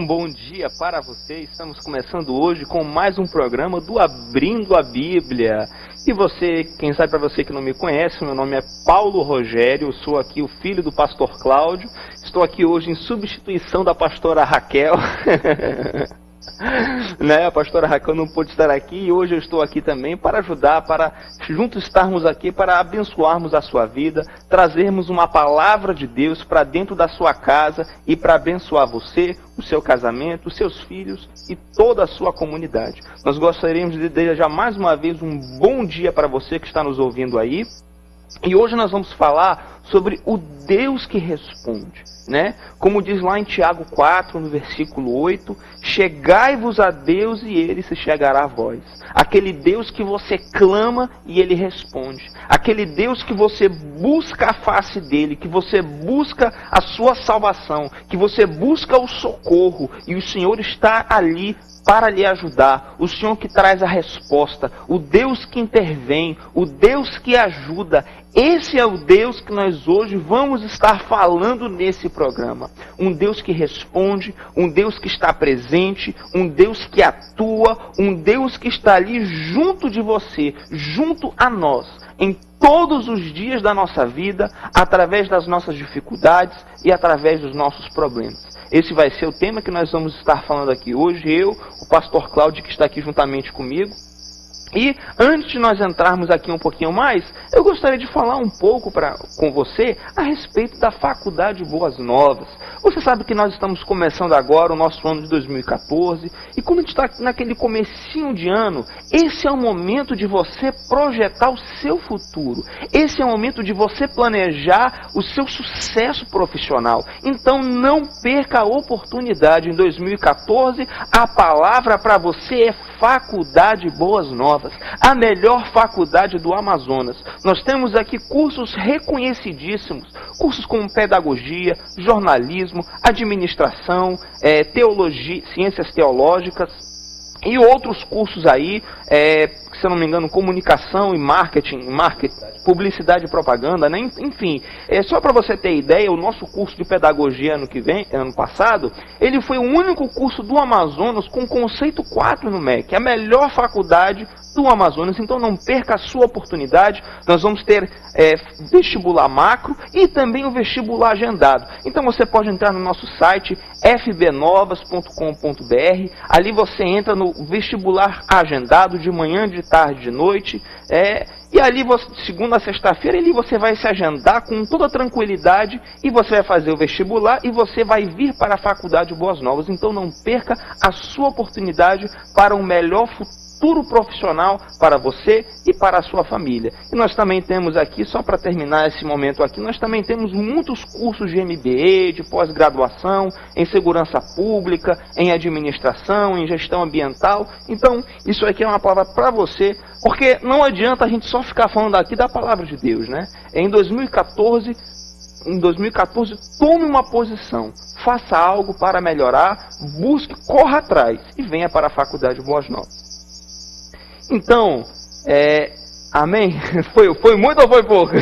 Um bom dia para você. Estamos começando hoje com mais um programa do Abrindo a Bíblia. E você, quem sabe para você que não me conhece, meu nome é Paulo Rogério, eu sou aqui o filho do pastor Cláudio. Estou aqui hoje em substituição da pastora Raquel. A pastora Raquel não pôde estar aqui e hoje eu estou aqui também para ajudar, para juntos estarmos aqui para abençoarmos a sua vida, trazermos uma palavra de Deus para dentro da sua casa e para abençoar você, o seu casamento, os seus filhos e toda a sua comunidade. Nós gostaríamos de desejar mais uma vez um bom dia para você que está nos ouvindo aí. E hoje nós vamos falar sobre o Deus que responde, né? Como diz lá em Tiago 4, no versículo 8, chegai-vos a Deus e Ele se chegará a vós. Aquele Deus que você clama e Ele responde. Aquele Deus que você busca a face dEle, que você busca a sua salvação, que você busca o socorro e o Senhor está ali para lhe ajudar, o Senhor que traz a resposta, o Deus que intervém, o Deus que ajuda. Esse é o Deus que nós hoje vamos estar falando nesse programa. Um Deus que responde, um Deus que está presente, um Deus que atua, um Deus que está ali junto de você, junto a nós, em todos os dias da nossa vida, através das nossas dificuldades e através dos nossos problemas. Esse vai ser o tema que nós vamos estar falando aqui hoje, eu, o pastor Cláudio, que está aqui juntamente comigo. E antes de nós entrarmos aqui um pouquinho mais, eu gostaria de falar um pouco com você a respeito da Faculdade Boas Novas. Você sabe que nós estamos começando agora o nosso ano de 2014, e quando a gente está naquele comecinho de ano, esse é o momento de você projetar o seu futuro. Esse é o momento de você planejar o seu sucesso profissional. Então não perca a oportunidade. Em 2014, a palavra para você é Faculdade Boas Novas, a melhor faculdade do Amazonas. Nós temos aqui cursos reconhecidíssimos, cursos como pedagogia, jornalismo, administração, teologia, ciências teológicas e outros cursos aí, se eu não me engano, comunicação e marketing, publicidade e propaganda, né? Enfim, só para você ter ideia, o nosso curso de pedagogia ano passado, ele foi o único curso do Amazonas com conceito 4 no MEC, a melhor faculdade do Amazonas. Então não perca a sua oportunidade. Nós vamos ter vestibular macro e também o vestibular agendado. Então você pode entrar no nosso site fbnovas.com.br, ali você entra no vestibular agendado de manhã, de tarde, de noite, e ali, segunda a sexta-feira, ali você vai se agendar com toda tranquilidade e você vai fazer o vestibular e você vai vir para a Faculdade Boas Novas. Então não perca a sua oportunidade para um melhor futuro profissional para você e para a sua família. E nós também temos aqui, só para terminar esse momento aqui, nós também temos muitos cursos de MBA, de pós-graduação, em segurança pública, em administração, em gestão ambiental. Então, isso aqui é uma palavra para você, porque não adianta a gente só ficar falando aqui da palavra de Deus, né? Em 2014, tome uma posição, faça algo para melhorar, busque, corra atrás e venha para a Faculdade Boas Novas. Então, amém? Foi muito ou foi pouco?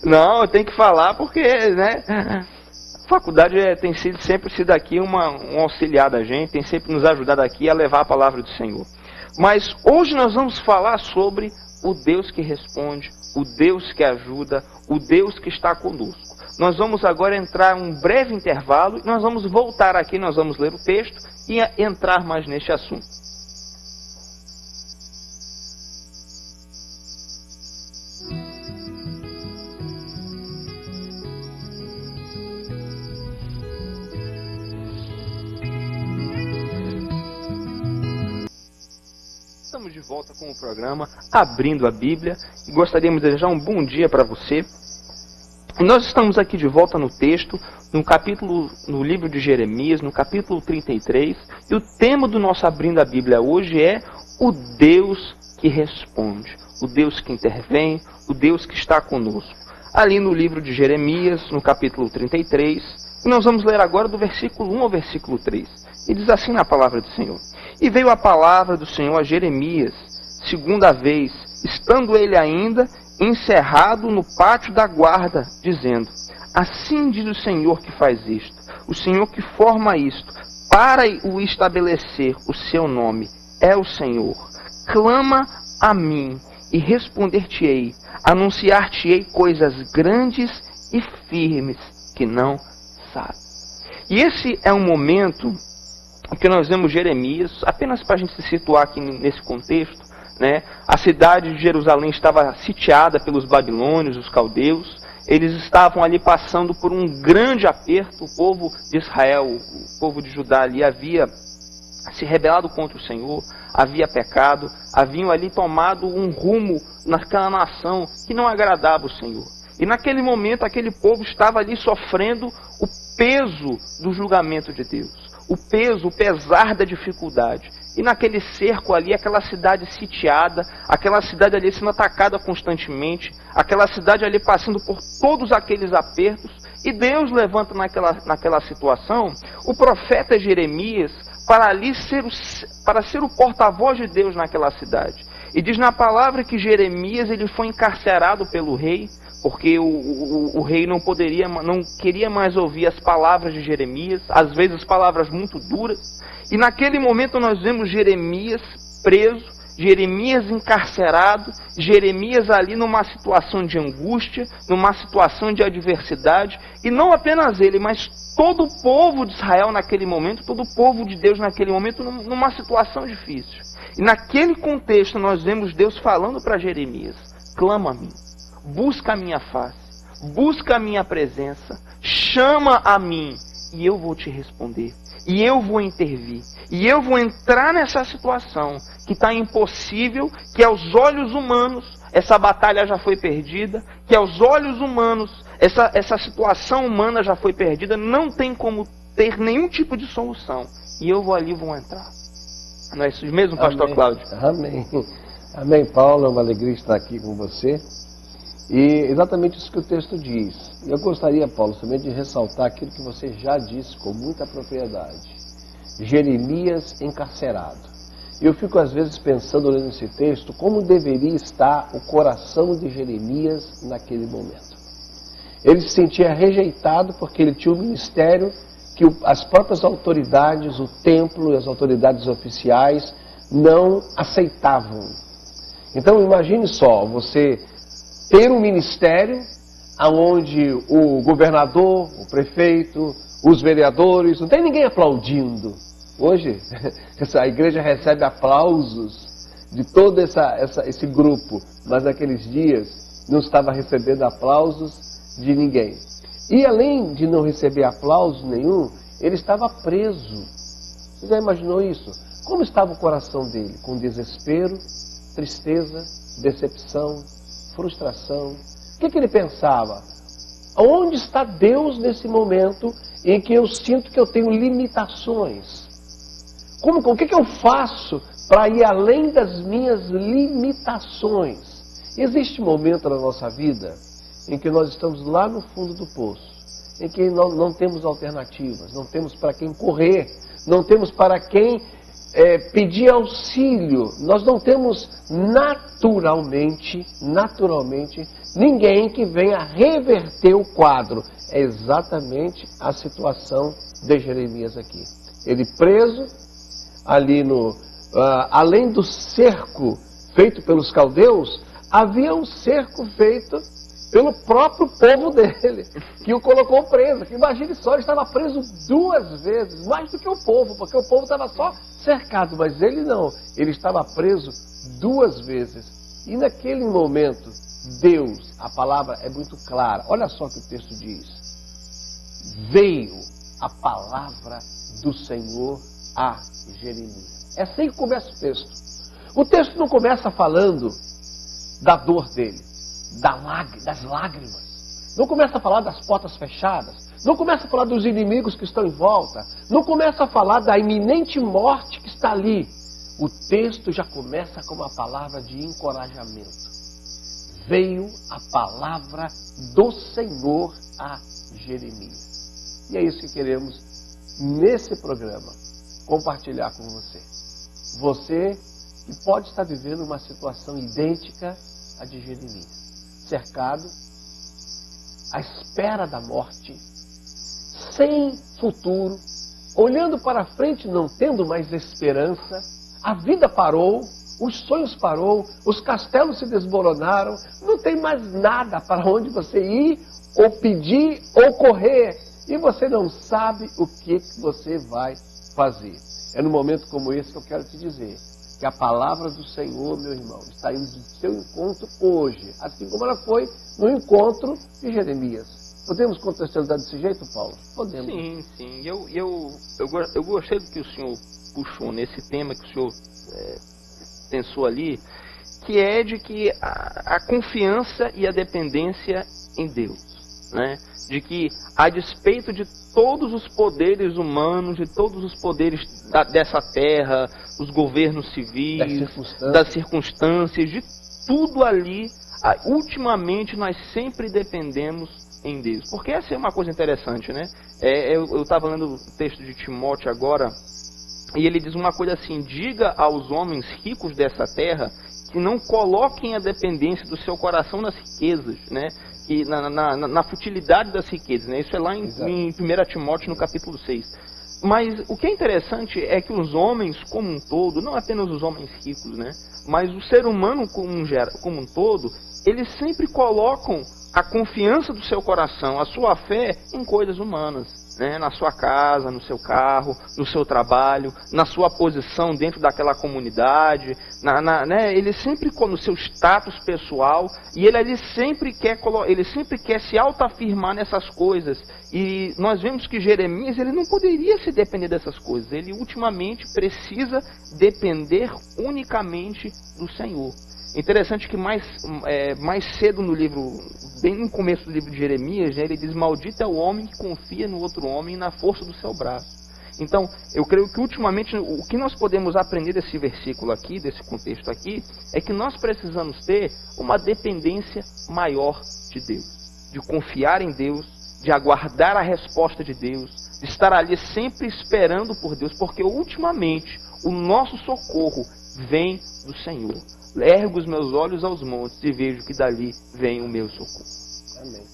Não, tem que falar porque, né? A faculdade tem sempre sido aqui um auxiliar da gente, tem sempre nos ajudado aqui a levar a palavra do Senhor. Mas hoje nós vamos falar sobre o Deus que responde, o Deus que ajuda, o Deus que está conosco. Nós vamos agora entrar em um breve intervalo e nós vamos voltar aqui, nós vamos ler o texto e entrar mais neste assunto. Estamos de volta com o programa Abrindo a Bíblia e gostaríamos de desejar um bom dia para você. Nós estamos aqui de volta no texto, no livro de Jeremias, no capítulo 33, e o tema do nosso Abrindo a Bíblia hoje é o Deus que responde, o Deus que intervém, o Deus que está conosco. Ali no livro de Jeremias, no capítulo 33, e nós vamos ler agora do versículo 1 ao versículo 3. E diz assim na palavra do Senhor: E veio a palavra do Senhor a Jeremias, segunda vez, estando ele ainda encerrado no pátio da guarda, dizendo: Assim diz o Senhor que faz isto, o Senhor que forma isto, para o estabelecer o seu nome, é o Senhor. Clama a mim e responder-te-ei, anunciar-te-ei coisas grandes e firmes que não sabe. E esse é um momento que nós vemos Jeremias, apenas para a gente se situar aqui nesse contexto, né? A cidade de Jerusalém estava sitiada pelos babilônios, os caldeus. Eles estavam ali passando por um grande aperto. O povo de Israel, o povo de Judá ali havia se rebelado contra o Senhor, havia pecado, haviam ali tomado um rumo naquela nação que não agradava o Senhor. E naquele momento, aquele povo estava ali sofrendo o peso do julgamento de Deus. O peso, o pesar da dificuldade. E naquele cerco ali, aquela cidade sitiada, aquela cidade ali sendo atacada constantemente, aquela cidade ali passando por todos aqueles apertos. E Deus levanta naquela situação o profeta Jeremias para ser o porta-voz de Deus naquela cidade. E diz na palavra que Jeremias ele foi encarcerado pelo rei, porque o rei não queria mais ouvir as palavras de Jeremias, às vezes palavras muito duras. E naquele momento nós vemos Jeremias preso, Jeremias encarcerado, Jeremias ali numa situação de angústia, numa situação de adversidade, e não apenas ele, mas todo o povo de Israel naquele momento, todo o povo de Deus naquele momento, numa situação difícil. E naquele contexto nós vemos Deus falando para Jeremias: clama a mim, busca a minha face, busca a minha presença, chama a mim, e eu vou te responder. E eu vou intervir. E eu vou entrar nessa situação que está impossível, que aos olhos humanos essa batalha já foi perdida, que aos olhos humanos essa situação humana já foi perdida, não tem como ter nenhum tipo de solução. E eu vou entrar. Não é isso mesmo, pastor Amém. Cláudio? Amém. Amém, Paulo. É uma alegria estar aqui com você. E exatamente isso que o texto diz. Eu gostaria, Paulo, também de ressaltar aquilo que você já disse com muita propriedade. Jeremias encarcerado. Eu fico às vezes pensando, olhando esse texto, como deveria estar o coração de Jeremias naquele momento. Ele se sentia rejeitado porque ele tinha um ministério que as próprias autoridades, o templo e as autoridades oficiais não aceitavam. Então imagine só, você ter um ministério onde o governador, o prefeito, os vereadores, não tem ninguém aplaudindo. Hoje, a igreja recebe aplausos de todo esse grupo, mas naqueles dias não estava recebendo aplausos de ninguém. E além de não receber aplauso nenhum, ele estava preso. Você já imaginou isso? Como estava o coração dele? Com desespero, tristeza, decepção, frustração. O que ele pensava? Onde está Deus nesse momento em que eu sinto que eu tenho limitações? O que eu faço para ir além das minhas limitações? Existe um momento na nossa vida em que nós estamos lá no fundo do poço, em que não temos alternativas, não temos para quem correr, não temos para quem pedir auxílio, nós não temos naturalmente ninguém que venha reverter o quadro. É exatamente a situação de Jeremias aqui. Ele preso, ali além do cerco feito pelos caldeus, havia um cerco feito pelo próprio povo dele, que o colocou preso. Imagine só, ele estava preso 2 vezes, mais do que o povo, porque o povo estava só cercado, mas ele não, ele estava preso 2 vezes. E naquele momento, Deus, a palavra é muito clara, olha só o que o texto diz: veio a palavra do Senhor a Jeremias. É assim que começa o texto. O texto não começa falando da dor dele, das lágrimas. Não começa a falar das portas fechadas. Não começa a falar dos inimigos que estão em volta. Não começa a falar da iminente morte que está ali. O texto já começa com uma palavra de encorajamento. Veio a palavra do Senhor a Jeremias. E é isso que queremos, nesse programa, compartilhar com você. Você que pode estar vivendo uma situação idêntica à de Jeremias. Cercado, à espera da morte, sem futuro, olhando para frente, não tendo mais esperança, a vida parou, os sonhos parou, os castelos se desmoronaram, não tem mais nada para onde você ir, ou pedir, ou correr, e você não sabe o que você vai fazer. É num momento como esse que eu quero te dizer que a palavra do Senhor, meu irmão, está indo do seu encontro hoje, assim como ela foi no encontro de Jeremias. Podemos contextualizar desse jeito, Paulo? Podemos. Sim, sim. Eu gostei do que o senhor puxou nesse tema que o senhor pensou ali, que é de que a confiança e a dependência em Deus, né? De que, a despeito de todos os poderes humanos, de todos os poderes dessa terra, os governos civis, das circunstâncias, de tudo ali, ultimamente nós sempre dependemos em Deus. Porque essa é uma coisa interessante, né? Eu estava lendo o texto de Timóteo agora, e ele diz uma coisa assim: diga aos homens ricos dessa terra que não coloquem a dependência do seu coração nas riquezas, né? E na futilidade das riquezas, né? Isso é lá em 1 Timóteo, no capítulo 6. Mas o que é interessante é que os homens como um todo, não apenas os homens ricos, né? Mas o ser humano como um todo, eles sempre colocam a confiança do seu coração, a sua fé em coisas humanas. Né, na sua casa, no seu carro, no seu trabalho, na sua posição dentro daquela comunidade, né, ele sempre no seu status pessoal, e ele sempre quer se autoafirmar nessas coisas. E nós vemos que Jeremias, ele não poderia se depender dessas coisas, ele ultimamente precisa depender unicamente do Senhor. Interessante que mais cedo no livro, bem no começo do livro de Jeremias, né, ele diz: maldito é o homem que confia no outro homem e na força do seu braço. Então, eu creio que ultimamente o que nós podemos aprender desse versículo aqui, desse contexto aqui, é que nós precisamos ter uma dependência maior de Deus, de confiar em Deus, de aguardar a resposta de Deus, de estar ali sempre esperando por Deus, porque ultimamente o nosso socorro vem do Senhor. Ergo os meus olhos aos montes e vejo que dali vem o meu socorro. Amém.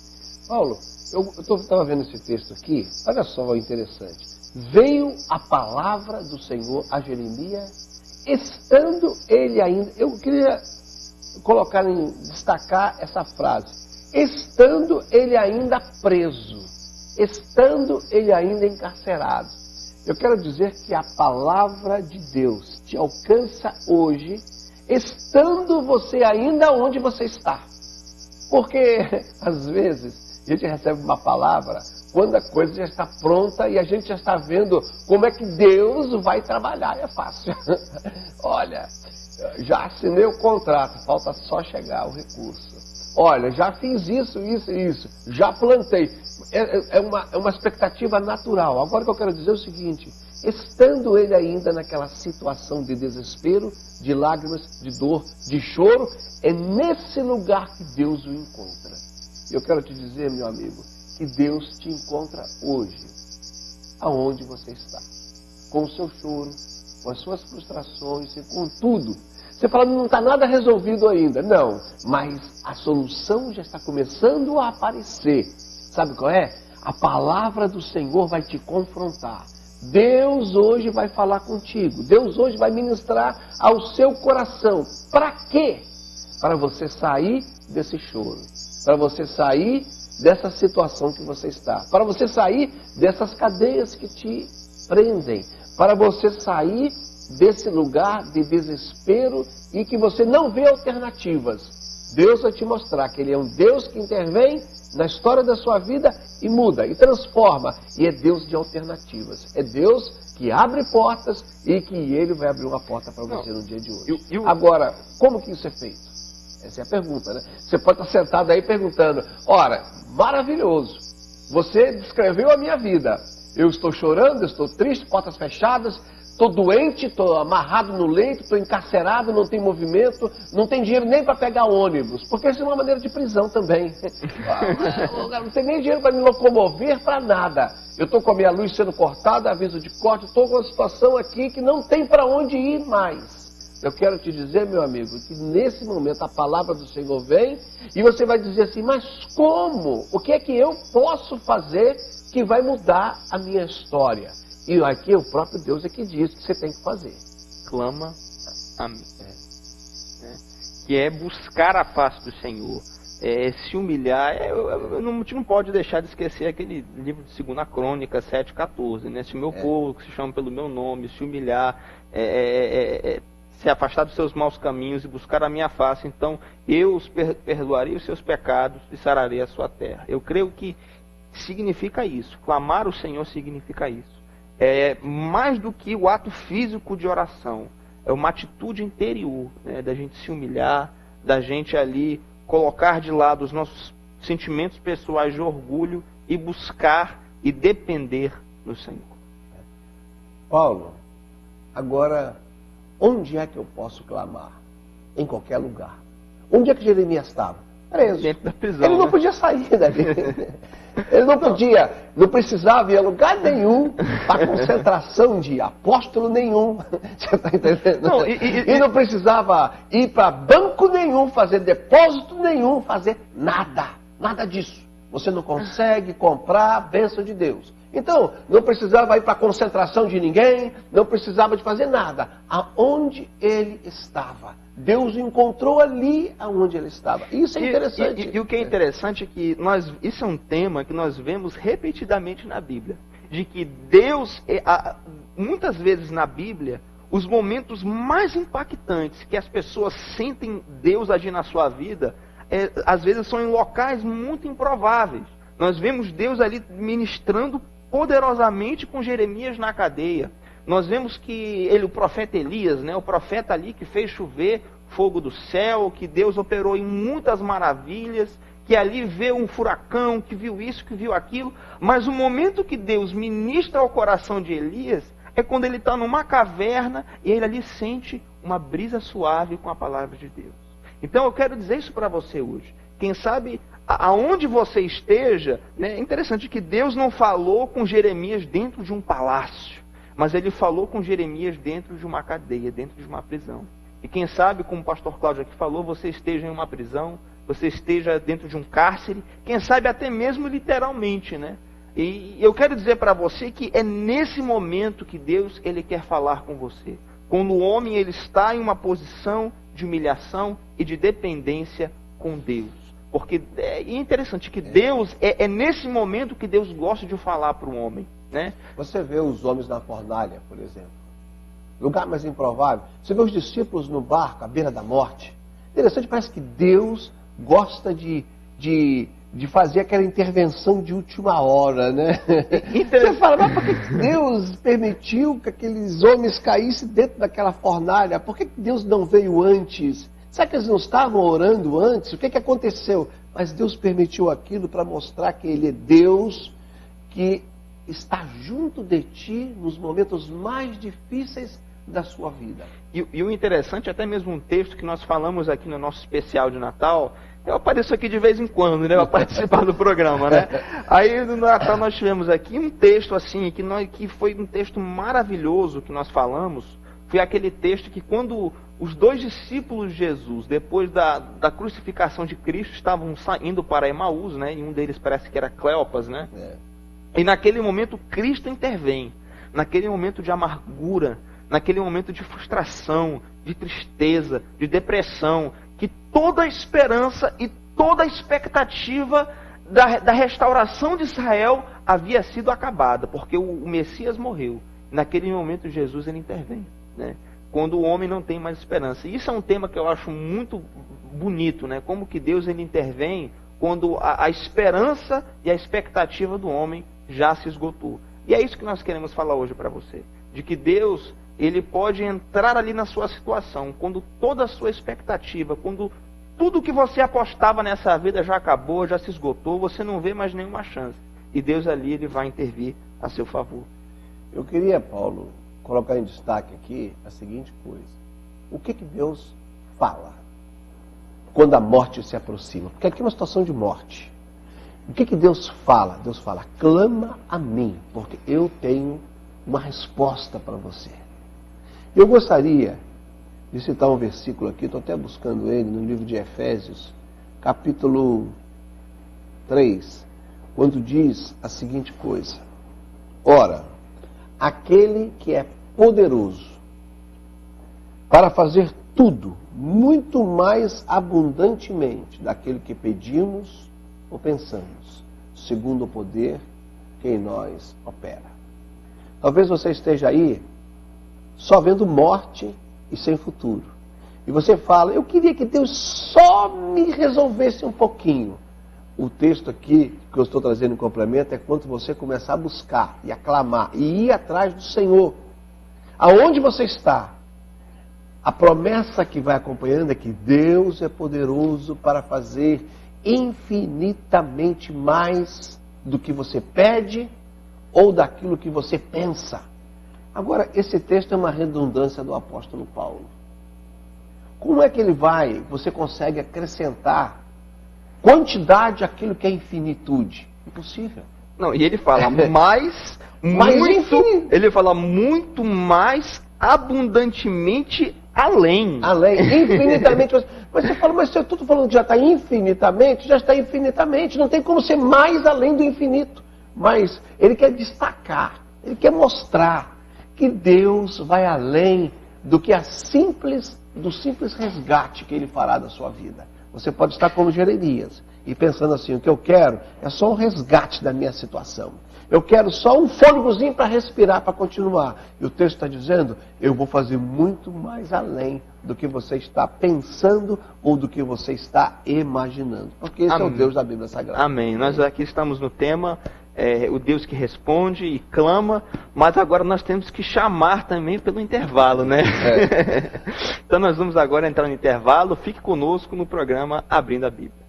Paulo, eu estava vendo esse texto aqui, olha só o interessante. Veio a palavra do Senhor a Jeremias, estando ele ainda... Eu queria destacar essa frase. Estando ele ainda preso, estando ele ainda encarcerado. Eu quero dizer que a palavra de Deus te alcança hoje, estando você ainda onde você está. Porque, às vezes, a gente recebe uma palavra quando a coisa já está pronta e a gente já está vendo como é que Deus vai trabalhar. É fácil. Olha, já assinei o contrato, falta só chegar o recurso. Olha, já fiz isso, já plantei. É uma expectativa natural. Agora o que eu quero dizer é o seguinte: estando ele ainda naquela situação de desespero, de lágrimas, de dor, de choro, é nesse lugar que Deus o encontra. Eu quero te dizer, meu amigo, que Deus te encontra hoje, aonde você está, com o seu choro, com as suas frustrações e com tudo. Você fala, não está nada resolvido ainda. Não, mas a solução já está começando a aparecer. Sabe qual é? A palavra do Senhor vai te confrontar. Deus hoje vai falar contigo. Deus hoje vai ministrar ao seu coração. Para quê? Para você sair desse choro. Para você sair dessa situação que você está. Para você sair dessas cadeias que te prendem. Para você sair desse lugar de desespero e que você não vê alternativas. Deus vai te mostrar que Ele é um Deus que intervém na história da sua vida e muda, e transforma. E é Deus de alternativas. É Deus que abre portas e que Ele vai abrir uma porta para você no dia de hoje. Agora, como que isso é feito? Essa é a pergunta, né? Você pode estar sentado aí perguntando, ora, maravilhoso, você descreveu a minha vida. Eu estou chorando, eu estou triste, portas fechadas, estou doente, estou amarrado no leito, estou encarcerado, não tem movimento, não tem dinheiro nem para pegar ônibus, porque isso é uma maneira de prisão também. Não tem nem dinheiro para me locomover para nada. Eu estou com a minha luz sendo cortada, aviso de corte, estou com uma situação aqui que não tem para onde ir mais. Eu quero te dizer, meu amigo, que nesse momento a palavra do Senhor vem e você vai dizer assim, mas como? O que é que eu posso fazer que vai mudar a minha história? E aqui o próprio Deus é que diz que você tem que fazer. Clama a mim. Que é buscar a face do Senhor. Se humilhar. A gente não pode deixar de esquecer aquele livro de 2 Crônicas 7,14, né? Se o meu povo, que se chama pelo meu nome, se humilhar, se afastar dos seus maus caminhos e buscar a minha face, então eu os perdoarei os seus pecados e sararei a sua terra. Eu creio que significa isso. Clamar o Senhor significa isso. É mais do que o ato físico de oração. É uma atitude interior, né? Da gente se humilhar, da gente ali colocar de lado os nossos sentimentos pessoais de orgulho e buscar e depender do Senhor. Paulo, agora, onde é que eu posso clamar? Em qualquer lugar. Onde é que Jeremias estava? Preso. Dentro da prisão. Ele não podia sair dali. Ele não precisava ir a lugar nenhum para concentração de apóstolo nenhum. Você está entendendo? Não, e não precisava ir para banco nenhum, fazer depósito nenhum, fazer nada. Nada disso. Você não consegue comprar a bênção de Deus. Então, não precisava ir para a concentração de ninguém, não precisava de fazer nada. Aonde ele estava, Deus o encontrou ali aonde ele estava. Isso é interessante. E o que é interessante é que isso é um tema que nós vemos repetidamente na Bíblia. De que Deus, muitas vezes na Bíblia, os momentos mais impactantes que as pessoas sentem Deus agir na sua vida, às vezes são em locais muito improváveis. Nós vemos Deus ali ministrando poderosamente com Jeremias na cadeia. Nós vemos que o profeta Elias, né, o profeta ali que fez chover fogo do céu, que Deus operou em muitas maravilhas, que ali vê um furacão, que viu isso, que viu aquilo, mas o momento que Deus ministra ao coração de Elias é quando ele está numa caverna e ele ali sente uma brisa suave com a palavra de Deus. Então eu quero dizer isso para você hoje. Quem sabe aonde você esteja, né, é interessante que Deus não falou com Jeremias dentro de um palácio, mas ele falou com Jeremias dentro de uma cadeia, dentro de uma prisão. E quem sabe, como o pastor Cláudio aqui falou, você esteja em uma prisão, você esteja dentro de um cárcere, quem sabe até mesmo literalmente, né? E eu quero dizer para você que é nesse momento que Deus ele quer falar com você. Quando o homem ele está em uma posição de humilhação e de dependência com Deus. Porque é interessante que Deus, é nesse momento que Deus gosta de falar para o homem, né? Você vê os homens na fornalha, por exemplo. Lugar mais improvável. Você vê os discípulos no barco, à beira da morte. Interessante, parece que Deus gosta de fazer aquela intervenção de última hora, né? Você fala, mas por que Deus permitiu que aqueles homens caíssem dentro daquela fornalha? Por que Deus não veio antes? Será que eles não estavam orando antes? O que aconteceu? Mas Deus permitiu aquilo para mostrar que Ele é Deus que está junto de ti nos momentos mais difíceis da sua vida. E o interessante, até mesmo um texto que nós falamos aqui no nosso especial de Natal, eu apareço aqui de vez em quando, né, para participar do programa, né? Aí no Natal nós tivemos aqui um texto assim, que foi um texto maravilhoso que nós falamos, foi aquele texto que quando os dois discípulos de Jesus, depois da crucificação de Cristo, estavam indo para Emaús, né? E um deles parece que era Cleopas, né? E naquele momento Cristo intervém, naquele momento de amargura, naquele momento de frustração, de tristeza, de depressão, que toda a esperança e toda a expectativa da restauração de Israel havia sido acabada, porque o Messias morreu. Naquele momento Jesus ele intervém, né? Quando o homem não tem mais esperança. E isso é um tema que eu acho muito bonito, né? Como que Deus ele intervém quando a esperança e a expectativa do homem já se esgotou. E é isso que nós queremos falar hoje para você. De que Deus, ele pode entrar ali na sua situação, quando toda a sua expectativa, quando tudo que você apostava nessa vida já acabou, já se esgotou, você não vê mais nenhuma chance. E Deus ali, ele vai intervir a seu favor. Eu queria, Paulo, colocar em destaque aqui a seguinte coisa. O que Deus fala quando a morte se aproxima? Porque aqui é uma situação de morte. O que Deus fala? Deus fala, clama a mim, porque eu tenho uma resposta para você. Eu gostaria de citar um versículo aqui, estou até buscando ele no livro de Efésios, capítulo 3, quando diz a seguinte coisa: ora, aquele que é poderoso para fazer tudo muito mais abundantemente daquilo que pedimos ou pensamos, segundo o poder que em nós opera. Talvez você esteja aí só vendo morte e sem futuro. E você fala, eu queria que Deus só me resolvesse um pouquinho. O texto aqui que eu estou trazendo em complemento é quando você começar a buscar e a clamar e ir atrás do Senhor. Aonde você está? A promessa que vai acompanhando é que Deus é poderoso para fazer infinitamente mais do que você pede ou daquilo que você pensa. Agora, esse texto é uma redundância do apóstolo Paulo. Como é que você consegue acrescentar quantidade àquilo que é infinitude? Impossível. Não, e ele fala ele fala muito mais abundantemente além. Além, infinitamente. Mas você fala, mas se eu estou falando que já está infinitamente, não tem como ser mais além do infinito. Mas ele quer destacar, ele quer mostrar que Deus vai além do que do simples resgate que ele fará da sua vida. Você pode estar como Jeremias e pensando assim, o que eu quero é só um resgate da minha situação. Eu quero só um fôlegozinho para respirar, para continuar. E o texto está dizendo, eu vou fazer muito mais além do que você está pensando ou do que você está imaginando. Porque esse é o Deus da Bíblia Sagrada. Amém. Nós aqui estamos no tema, o Deus que responde e clama, mas agora nós temos que chamar também pelo intervalo, né? Então nós vamos agora entrar no intervalo. Fique conosco no programa Abrindo a Bíblia.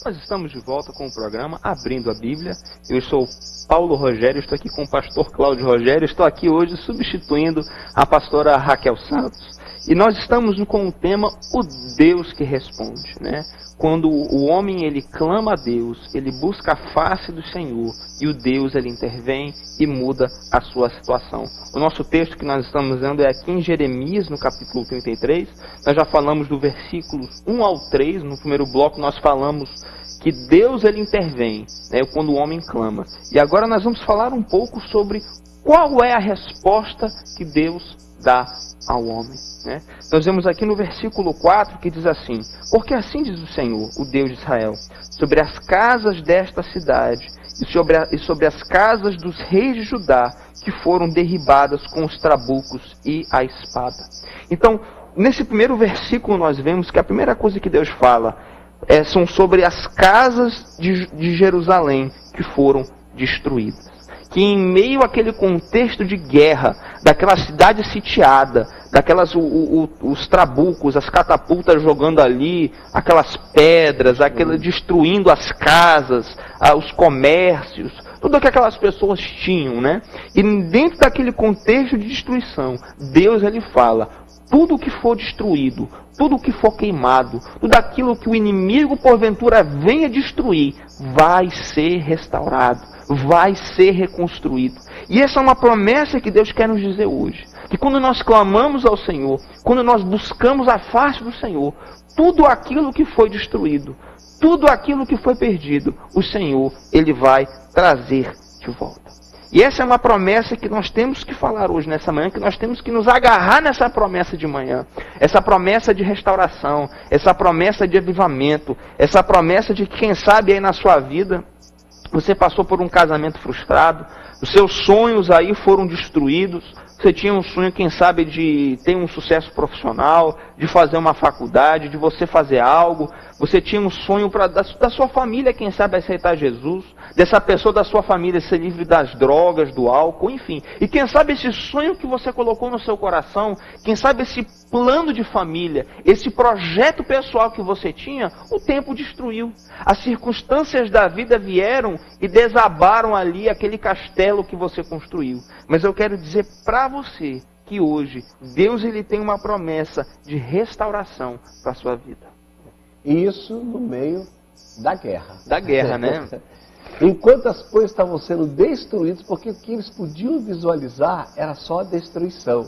Nós estamos de volta com o programa Abrindo a Bíblia. Eu sou Paulo Rogério, estou aqui com o pastor Cláudio Rogério. Estou aqui hoje substituindo a pastora Raquel Santos. E nós estamos com o tema O Deus que Responde, né? Quando o homem ele clama a Deus, ele busca a face do Senhor e o Deus ele intervém e muda a sua situação. O nosso texto que nós estamos lendo é aqui em Jeremias, no capítulo 33. Nós já falamos do versículos 1 ao 3. No primeiro bloco nós falamos que Deus ele intervém, né, quando o homem clama. E agora nós vamos falar um pouco sobre qual é a resposta que Deus dá ao homem, né? Nós vemos aqui no versículo 4 que diz assim: porque assim diz o Senhor, o Deus de Israel, sobre as casas desta cidade e sobre as casas dos reis de Judá que foram derribadas com os trabucos e a espada. Então, nesse primeiro versículo nós vemos que a primeira coisa que Deus fala são sobre as casas de Jerusalém que foram destruídas. Que em meio àquele contexto de guerra, daquela cidade sitiada, os trabucos, as catapultas jogando ali, aquelas pedras, destruindo as casas, os comércios, tudo o que aquelas pessoas tinham, né? E dentro daquele contexto de destruição, Deus ele fala, tudo que for destruído, tudo que for queimado, tudo aquilo que o inimigo porventura venha destruir, vai ser restaurado, vai ser reconstruído. E essa é uma promessa que Deus quer nos dizer hoje. Que quando nós clamamos ao Senhor, quando nós buscamos a face do Senhor, tudo aquilo que foi destruído, tudo aquilo que foi perdido, o Senhor, Ele vai trazer de volta. E essa é uma promessa que nós temos que falar hoje, nessa manhã, que nós temos que nos agarrar nessa promessa de manhã. Essa promessa de restauração, essa promessa de avivamento, essa promessa de que, quem sabe, aí na sua vida, você passou por um casamento frustrado, os seus sonhos aí foram destruídos, você tinha um sonho, quem sabe, de ter um sucesso profissional, de fazer uma faculdade, de você fazer algo. Você tinha um sonho da sua família, quem sabe, aceitar Jesus. Dessa pessoa da sua família ser livre das drogas, do álcool, enfim. E quem sabe esse sonho que você colocou no seu coração, quem sabe esse plano de família, esse projeto pessoal que você tinha, o tempo destruiu. As circunstâncias da vida vieram e desabaram ali aquele castelo que você construiu. Mas eu quero dizer para você que hoje Deus ele tem uma promessa de restauração para a sua vida. E isso no meio da guerra. Da guerra, né? Enquanto as coisas estavam sendo destruídas, porque o que eles podiam visualizar era só a destruição.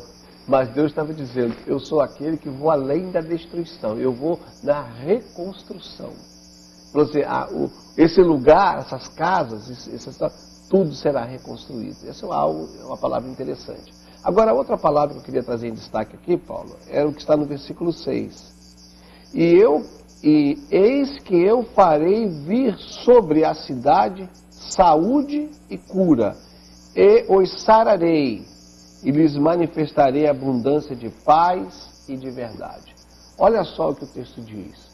Mas Deus estava dizendo, eu sou aquele que vou além da destruição, eu vou na reconstrução. Esse lugar, essas casas, tudo será reconstruído. Essa é uma palavra interessante. Agora, outra palavra que eu queria trazer em destaque aqui, Paulo, é o que está no versículo 6. E eis que eu farei vir sobre a cidade saúde e cura, e os sararei, e lhes manifestarei abundância de paz e de verdade. Olha só o que o texto diz.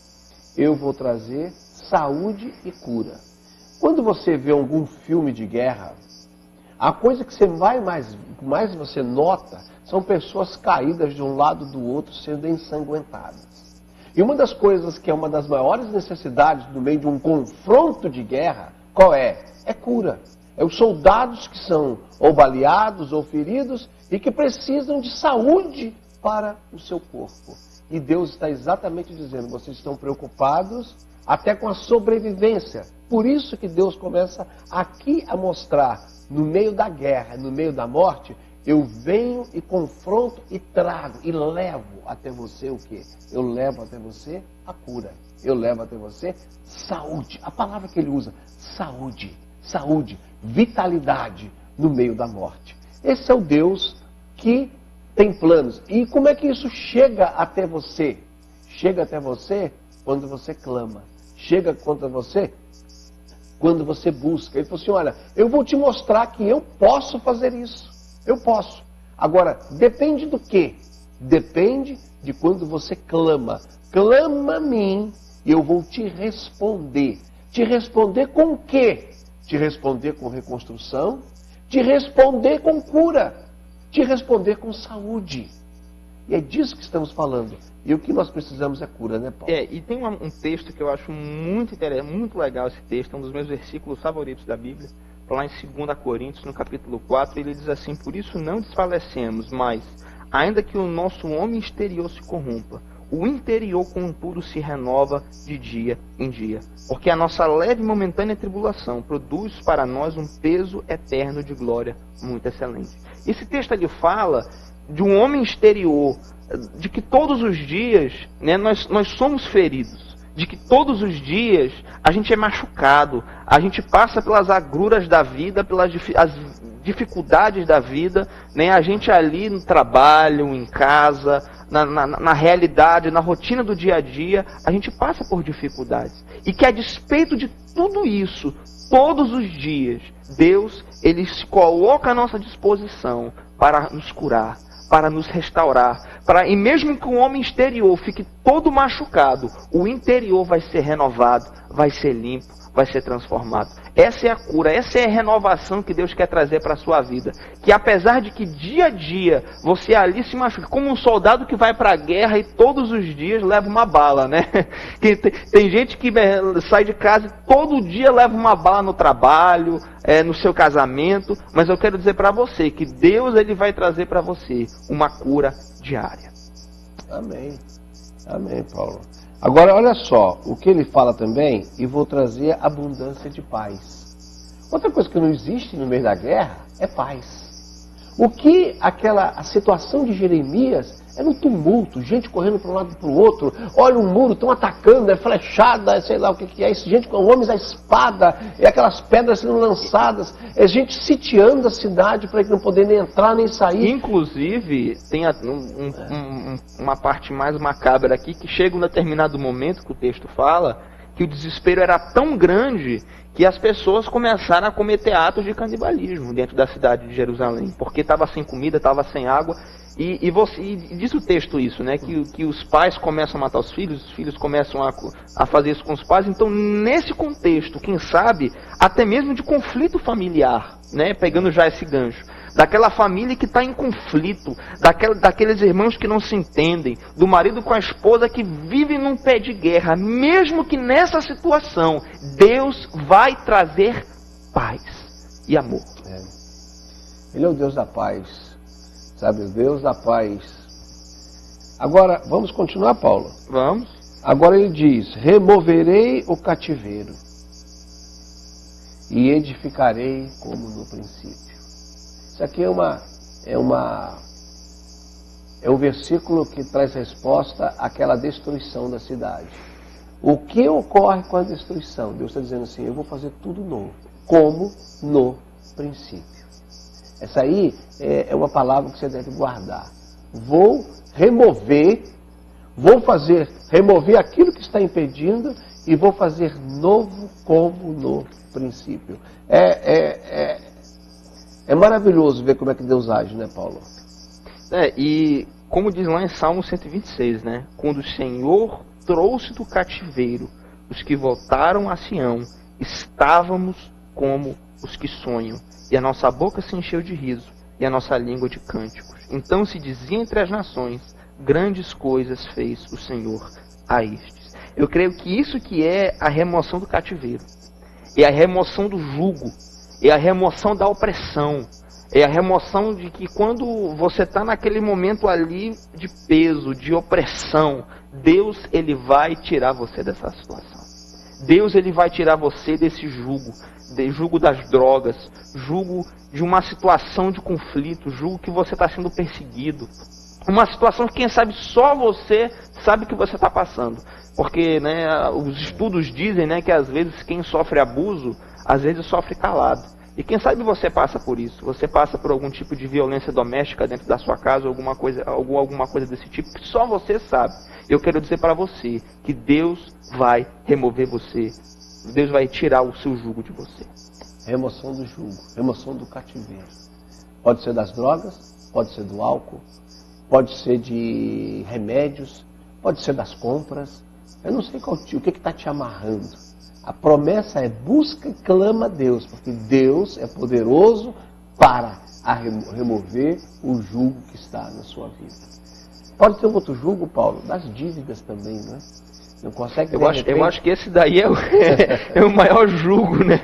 Eu vou trazer saúde e cura. Quando você vê algum filme de guerra, a coisa que você mais você nota são pessoas caídas de um lado do outro sendo ensanguentadas. E uma das coisas que é uma das maiores necessidades no meio de um confronto de guerra, qual é? É cura. É os soldados que são ou baleados ou feridos e que precisam de saúde para o seu corpo. E Deus está exatamente dizendo, vocês estão preocupados até com a sobrevivência. Por isso que Deus começa aqui a mostrar, no meio da guerra, no meio da morte, eu venho e confronto e trago e levo até você o quê? Eu levo até você a cura. Eu levo até você saúde. A palavra que ele usa, saúde. Saúde, vitalidade no meio da morte. Esse é o Deus que tem planos. E como é que isso chega até você? Chega até você quando você clama. Chega até você quando você busca. Ele falou assim, olha, eu vou te mostrar que eu posso fazer isso. Eu posso. Agora, depende do quê? Depende de quando você clama. Clama a mim e eu vou te responder. Te responder com o quê? Te responder com reconstrução, te responder com cura, te responder com saúde. E é disso que estamos falando. E o que nós precisamos é cura, né, Paulo? E tem um texto que eu acho muito interessante, muito legal esse texto, é um dos meus versículos favoritos da Bíblia, lá em 2 Coríntios, no capítulo 4, ele diz assim, por isso não desfalecemos, mas, ainda que o nosso homem exterior se corrompa, o interior, contudo, se renova de dia em dia. Porque a nossa leve e momentânea tribulação produz para nós um peso eterno de glória muito excelente. Esse texto ali fala de um homem exterior, de que todos os dias, né, nós somos feridos. De que todos os dias a gente é machucado, a gente passa pelas agruras da vida, pelas dificuldades da vida, né? A gente ali no trabalho, em casa, na realidade, na rotina do dia a dia, a gente passa por dificuldades. E que a despeito de tudo isso, todos os dias, Deus, ele se coloca à nossa disposição para nos curar, para nos restaurar, e mesmo que o homem exterior fique todo machucado, o interior vai ser renovado, vai ser limpo, vai ser transformado. Essa é a cura, essa é a renovação que Deus quer trazer para a sua vida. Que apesar de que dia a dia você ali se machuca, como um soldado que vai para a guerra e todos os dias leva uma bala, né? Tem gente que sai de casa e todo dia leva uma bala no trabalho, no seu casamento, mas eu quero dizer para você que Deus, ele vai trazer para você uma cura diária. Amém. Amém, Paulo. Agora, olha só, o que ele fala também, e vou trazer abundância de paz. Outra coisa que não existe no meio da guerra é paz. O que a situação de Jeremias era um tumulto, gente correndo para um lado e para o outro, olha um muro, estão atacando, é flechada, sei lá o que é isso, gente com homens à espada, e aquelas pedras sendo lançadas, é gente sitiando a cidade para que não poder nem entrar nem sair. Inclusive, tem uma parte mais macabra aqui, que chega um determinado momento que o texto fala, que o desespero era tão grande que as pessoas começaram a cometer atos de canibalismo dentro da cidade de Jerusalém, porque estava sem comida, estava sem água, e diz o texto isso, né, que os pais começam a matar os filhos começam a fazer isso com os pais. Então, nesse contexto, quem sabe, até mesmo de conflito familiar, né, pegando já esse gancho, daquela família que está em conflito, daqueles irmãos que não se entendem, do marido com a esposa que vivem num pé de guerra, mesmo que nessa situação, Deus vai trazer paz e amor. Ele é o Deus da paz, sabe, o Deus da paz. Agora, vamos continuar, Paulo? Vamos. Agora ele diz, removerei o cativeiro e edificarei como no princípio. Isso aqui é um versículo que traz resposta àquela destruição da cidade. O que ocorre com a destruição? Deus está dizendo assim, eu vou fazer tudo novo, como no princípio. Essa aí é uma palavra que você deve guardar. Vou remover aquilo que está impedindo e vou fazer novo como no princípio. É maravilhoso ver como é que Deus age, né, Paulo? E como diz lá em Salmo 126, né? Quando o Senhor trouxe do cativeiro os que voltaram a Sião, estávamos como os que sonham, e a nossa boca se encheu de riso, e a nossa língua de cânticos. Então se dizia entre as nações, grandes coisas fez o Senhor a estes. Eu creio que isso que é a remoção do cativeiro, é a remoção do jugo, é a remoção da opressão, é a remoção de que quando você está naquele momento ali de peso, de opressão, Deus ele vai tirar você dessa situação. Deus ele vai tirar você desse jugo das drogas, jugo de uma situação de conflito, jugo que você está sendo perseguido. Uma situação que quem sabe só você sabe que você está passando. Porque né, os estudos dizem né, que às vezes quem sofre abuso, às vezes sofre calado. E quem sabe você passa por isso. Você passa por algum tipo de violência doméstica dentro da sua casa, alguma coisa desse tipo, que só você sabe. Eu quero dizer para você que Deus vai remover você. Deus vai tirar o seu jugo de você. Remoção do jugo, remoção do cativeiro. Pode ser das drogas, pode ser do álcool, pode ser de remédios, pode ser das compras. Eu não sei o que está te amarrando. A promessa é busca e clama a Deus, porque Deus é poderoso para remover o jugo que está na sua vida. Pode ter um outro jugo, Paulo, das dívidas também, né? Não consegue eu acho que esse daí é o maior jugo, né?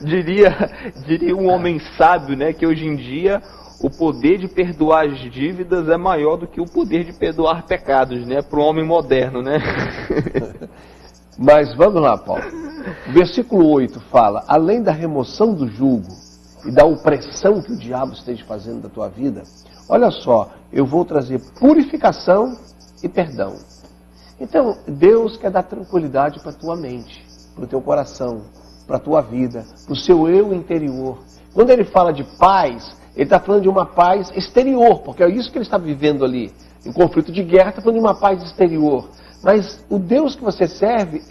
Diria um homem sábio, né? Que hoje em dia o poder de perdoar as dívidas é maior do que o poder de perdoar pecados, né? Para o homem moderno, né? Mas vamos lá, Paulo. O versículo 8 fala, além da remoção do jugo e da opressão que o diabo esteja fazendo da tua vida, olha só, eu vou trazer purificação e perdão. Então, Deus quer dar tranquilidade para a tua mente, para o teu coração, para a tua vida, para o seu eu interior. Quando ele fala de paz, ele está falando de uma paz exterior, porque é isso que ele está vivendo ali. Em conflito de guerra, está falando de uma paz exterior. Mas o Deus que você serve,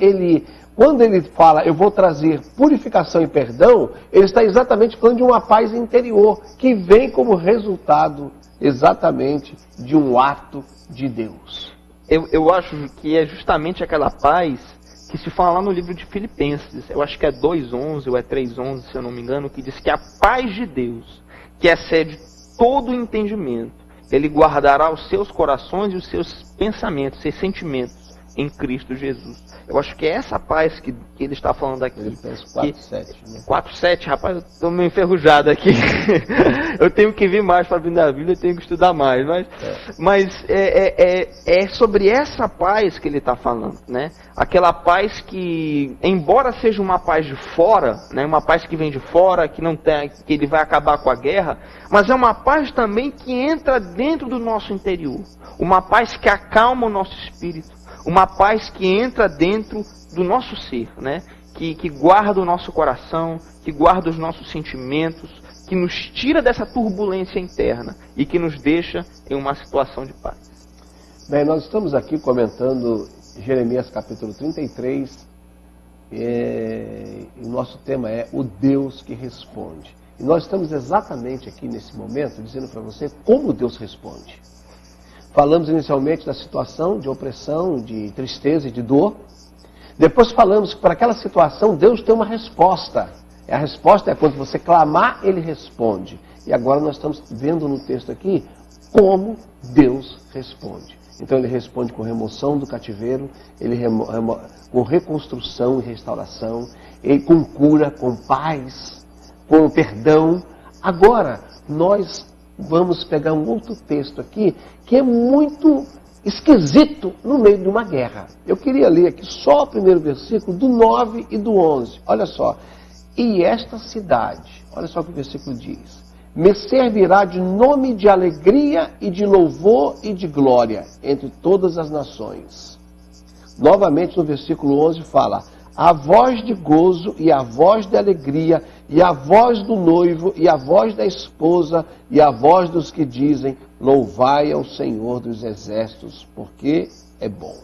quando ele fala, eu vou trazer purificação e perdão, ele está exatamente falando de uma paz interior, que vem como resultado exatamente de um ato de Deus. Eu acho que é justamente aquela paz que se fala lá no livro de Filipenses, eu acho que é 2:11 ou é 3:11, se eu não me engano, que diz que a paz de Deus, que excede todo o entendimento, ele guardará os seus corações e os seus pensamentos, seus sentimentos em Cristo Jesus. Eu acho que é essa paz que ele está falando aqui. Filipenses 4:7, né? 4:7, rapaz, eu estou meio enferrujado aqui. Eu tenho que vir mais para vir na Bíblia, eu tenho que estudar mais. Mas é sobre essa paz que ele está falando, né? Aquela paz que, embora seja uma paz de fora, né? Uma paz que vem de fora, que ele vai acabar com a guerra, mas é uma paz também que entra dentro do nosso interior. Uma paz que acalma o nosso espírito. Uma paz que entra dentro do nosso ser, né? Que guarda o nosso coração, que guarda os nossos sentimentos, que nos tira dessa turbulência interna e que nos deixa em uma situação de paz. Bem, nós estamos aqui comentando Jeremias capítulo 33, e o nosso tema é o Deus que responde. E nós estamos exatamente aqui nesse momento dizendo para você como Deus responde. Falamos inicialmente da situação de opressão, de tristeza e de dor. Depois falamos que para aquela situação Deus tem uma resposta. A resposta é quando você clamar, Ele responde. E agora nós estamos vendo no texto aqui como Deus responde. Então Ele responde com remoção do cativeiro, com reconstrução e restauração, com cura, com paz, com perdão. Agora nós vamos pegar um outro texto aqui que é muito esquisito no meio de uma guerra. Eu queria ler aqui só o primeiro versículo do 9 e do 11. Olha só. E esta cidade, olha só o que o versículo diz. Me servirá de nome de alegria e de louvor e de glória entre todas as nações. Novamente no versículo 11 fala, a voz de gozo e a voz de alegria e a voz do noivo e a voz da esposa e a voz dos que dizem, louvai ao Senhor dos exércitos, porque é bom.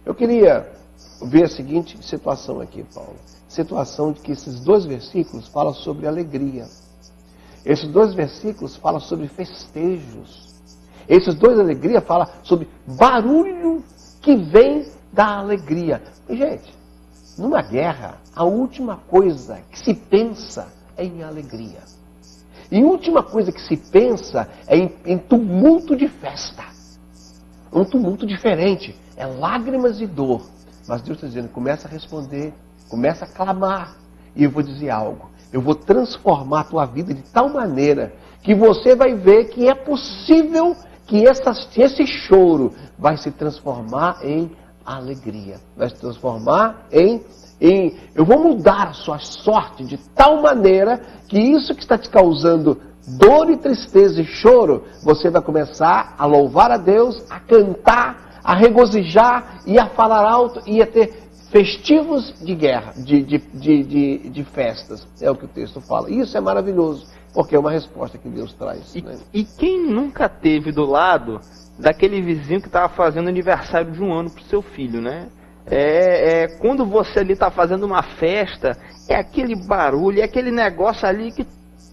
Eu queria ver a seguinte situação aqui, Paulo. Situação de que esses dois versículos falam sobre alegria. Esses dois versículos falam sobre festejos. Esses dois alegria falam sobre barulho que vem da alegria. E, gente, numa guerra, a última coisa que se pensa é em alegria. E a última coisa que se pensa é em tumulto de festa. Um tumulto diferente. É lágrimas e dor. Mas Deus está dizendo, começa a responder, começa a clamar. E eu vou dizer algo. Eu vou transformar a tua vida de tal maneira que você vai ver que é possível que esse choro vai se transformar em alegria. Vai se transformar em eu vou mudar a sua sorte de tal maneira que isso que está te causando dor e tristeza e choro, você vai começar a louvar a Deus, a cantar, a regozijar e a falar alto e a ter festivos de guerra, de festas. É o que o texto fala. Isso é maravilhoso, porque é uma resposta que Deus traz. Né? E quem nunca teve do lado daquele vizinho que estava fazendo aniversário de 1 ano para o seu filho, né? Quando você ali está fazendo uma festa, é aquele barulho, é aquele negócio ali que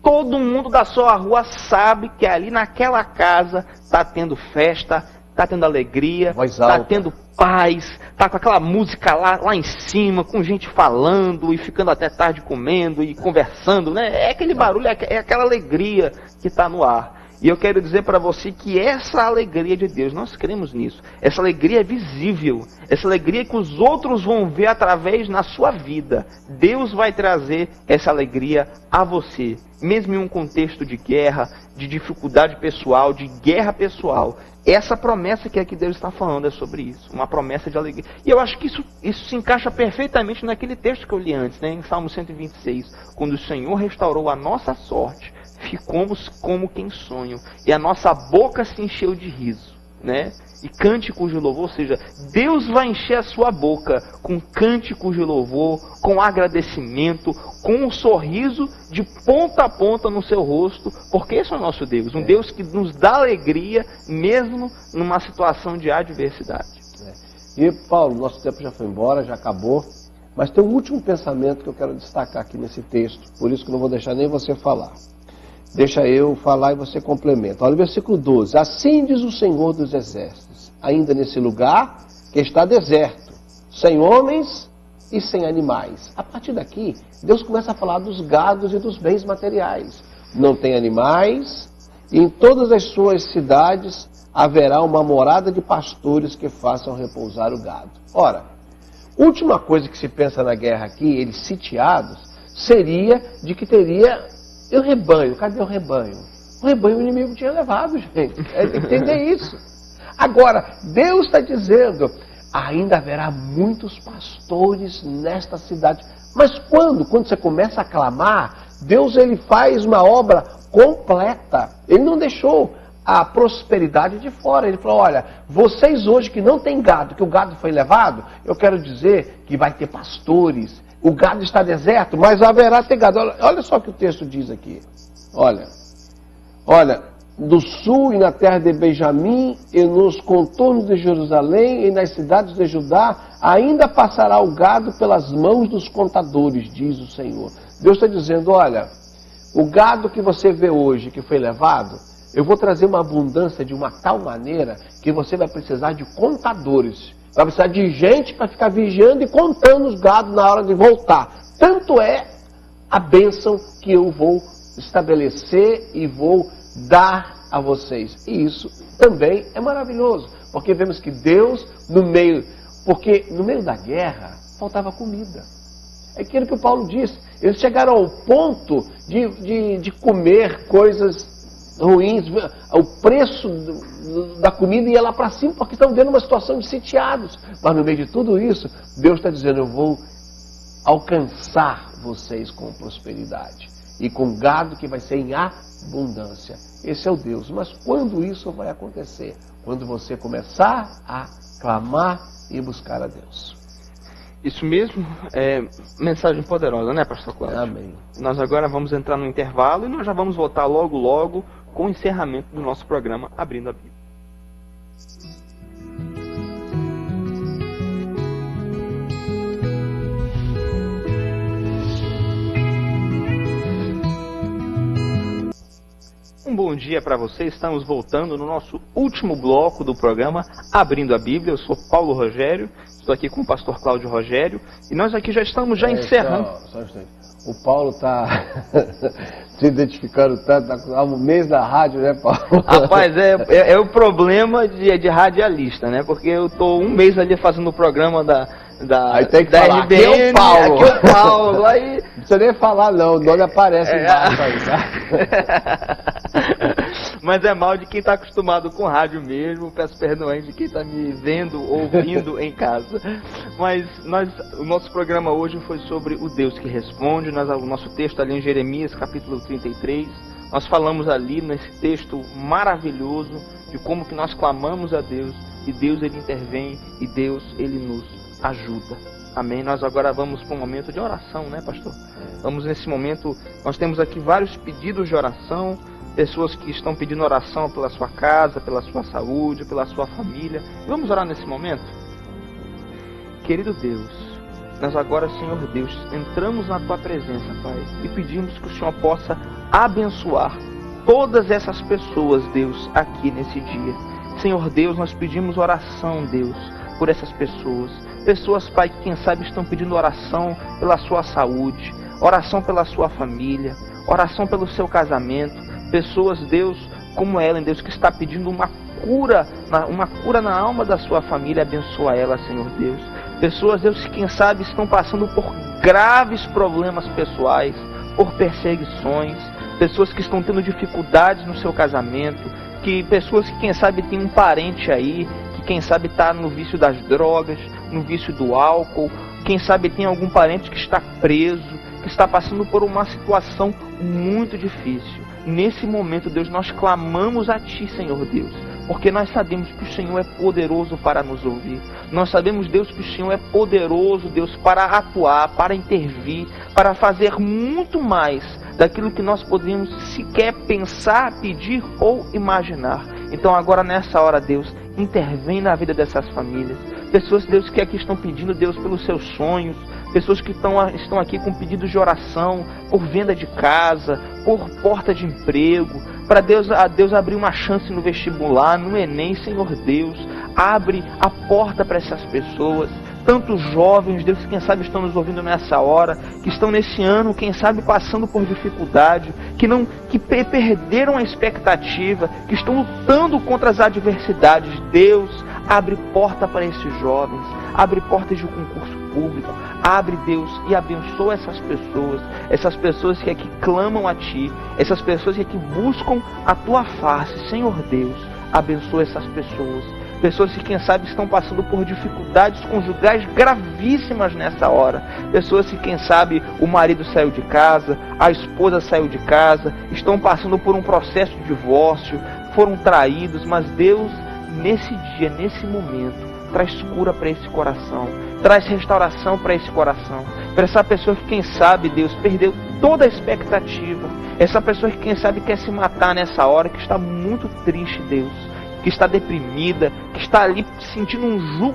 todo mundo da sua rua sabe que ali naquela casa está tendo festa, está tendo alegria, está tendo paz, está com aquela música lá em cima, com gente falando e ficando até tarde comendo e conversando, né? É aquele barulho, é aquela alegria que está no ar. E eu quero dizer para você que essa alegria de Deus, nós cremos nisso. Essa alegria é visível. Essa alegria que os outros vão ver através na sua vida. Deus vai trazer essa alegria a você. Mesmo em um contexto de guerra, de dificuldade pessoal, de guerra pessoal. Essa promessa que aqui Deus está falando é sobre isso. Uma promessa de alegria. E eu acho que isso se encaixa perfeitamente naquele texto que eu li antes, né? Em Salmo 126. Quando o Senhor restaurou a nossa sorte, ficamos como quem sonham, e a nossa boca se encheu de riso, né? E cânticos de louvor, ou seja, Deus vai encher a sua boca com cânticos de louvor, com agradecimento, com um sorriso de ponta a ponta no seu rosto, porque esse é o nosso Deus, um Deus que nos dá alegria mesmo numa situação de adversidade. E Paulo, nosso tempo já foi embora, já acabou, mas tem um último pensamento que eu quero destacar aqui nesse texto, por isso que eu não vou deixar nem você falar. Deixa eu falar e você complementa. Olha o versículo 12. Assim diz o Senhor dos Exércitos, ainda nesse lugar que está deserto, sem homens e sem animais. A partir daqui, Deus começa a falar dos gados e dos bens materiais. Não tem animais, e em todas as suas cidades haverá uma morada de pastores que façam repousar o gado. Ora, última coisa que se pensa na guerra aqui, eles sitiados, seria de que teria... E o rebanho? Cadê o rebanho? O rebanho o inimigo tinha levado, gente. Tem que entender isso. Agora, Deus está dizendo, ainda haverá muitos pastores nesta cidade. Mas quando? Quando você começa a clamar, Deus ele faz uma obra completa. Ele não deixou a prosperidade de fora. Ele falou, olha, vocês hoje que não têm gado, que o gado foi levado, eu quero dizer que vai ter pastores. O gado está deserto, mas haverá ter gado. Olha só o que o texto diz aqui. Olha, do sul e na terra de Benjamim, e nos contornos de Jerusalém, e nas cidades de Judá, ainda passará o gado pelas mãos dos contadores, diz o Senhor. Deus está dizendo, olha, o gado que você vê hoje, que foi levado, eu vou trazer uma abundância de uma tal maneira que você vai precisar de contadores. Vai precisar de gente para ficar vigiando e contando os gados na hora de voltar. Tanto é a bênção que eu vou estabelecer e vou dar a vocês. E isso também é maravilhoso. Porque vemos que Deus, porque no meio da guerra, faltava comida. É aquilo que o Paulo disse. Eles chegaram ao ponto de comer coisas ruins, o preço da comida ia lá para cima, porque estão vendo uma situação de sitiados. Mas no meio de tudo isso, Deus está dizendo, eu vou alcançar vocês com prosperidade e com gado que vai ser em abundância. Esse é o Deus. Mas quando isso vai acontecer? Quando você começar a clamar e buscar a Deus. Isso mesmo, mensagem poderosa, né, pastor Cláudio? Amém. Nós agora vamos entrar no intervalo e nós já vamos voltar logo com o encerramento do nosso programa Abrindo a Bíblia. Um bom dia para você, estamos voltando no nosso último bloco do programa Abrindo a Bíblia. Eu sou Paulo Rogério, estou aqui com o pastor Cláudio Rogério e nós aqui já estamos encerrando. Só um instante. O Paulo está se identificando tanto, há um mês na rádio, né, Paulo? Rapaz, é o problema de radialista, né? Porque eu estou um mês ali fazendo o programa aí tem que falar, RBN, aqui é o Paulo. Aqui é o Paulo. Aí... Não precisa nem falar não, o nome aparece embaixo aí, tá? Mas é mal de quem está acostumado com rádio mesmo. Peço perdão aí de quem está me vendo, ouvindo em casa. Mas o nosso programa hoje foi sobre o Deus que responde. O nosso texto ali em Jeremias, capítulo 33. Nós falamos ali nesse texto maravilhoso de como que nós clamamos a Deus. E Deus, Ele intervém. E Deus, Ele nos ajuda. Amém? Nós agora vamos para um momento de oração, né, pastor? Vamos nesse momento, nós temos aqui vários pedidos de oração, pessoas que estão pedindo oração pela sua casa, pela sua saúde, pela sua família. Vamos orar nesse momento? Querido Deus, nós agora, Senhor Deus, entramos na Tua presença, Pai, e pedimos que o Senhor possa abençoar todas essas pessoas, Deus, aqui nesse dia. Senhor Deus, nós pedimos oração, Deus, por essas pessoas. Pessoas, Pai, que quem sabe estão pedindo oração pela sua saúde, oração pela sua família, oração pelo seu casamento. Pessoas, Deus, como Ellen, Deus, que está pedindo uma cura na alma da sua família. Abençoa ela, Senhor Deus. Pessoas, Deus, que quem sabe estão passando por graves problemas pessoais, por perseguições. Pessoas que estão tendo dificuldades no seu casamento. Pessoas que quem sabe tem um parente aí, que quem sabe está no vício das drogas, no vício do álcool. Quem sabe tem algum parente que está preso, que está passando por uma situação muito difícil. Nesse momento, Deus, nós clamamos a Ti, Senhor Deus, porque nós sabemos que o Senhor é poderoso para nos ouvir. Nós sabemos, Deus, que o Senhor é poderoso, Deus, para atuar, para intervir, para fazer muito mais daquilo que nós podemos sequer pensar, pedir ou imaginar. Então agora nessa hora, Deus, intervém na vida dessas famílias. Pessoas, Deus, que aqui estão pedindo, Deus, pelos seus sonhos. Pessoas que estão aqui com pedidos de oração, por venda de casa, por porta de emprego, para Deus abrir uma chance no vestibular, no Enem. Senhor Deus, abre a porta para essas pessoas. Tantos jovens, Deus, quem sabe estão nos ouvindo nessa hora, que estão nesse ano, quem sabe passando por dificuldade, que perderam a expectativa, que estão lutando contra as adversidades. Deus, abre porta para esses jovens, abre portas de concurso público, abre, Deus, e abençoa essas pessoas que aqui clamam a Ti, essas pessoas que aqui buscam a Tua face. Senhor Deus, abençoa essas pessoas. Pessoas que, quem sabe, estão passando por dificuldades conjugais gravíssimas nessa hora. Pessoas que, quem sabe, o marido saiu de casa, a esposa saiu de casa, estão passando por um processo de divórcio, foram traídos. Mas Deus, nesse dia, nesse momento, traz cura para esse coração, traz restauração para esse coração. Para essa pessoa que, quem sabe, Deus, perdeu toda a expectativa. Essa pessoa que, quem sabe, quer se matar nessa hora, que está muito triste, Deus, que está deprimida, que está ali sentindo um jugo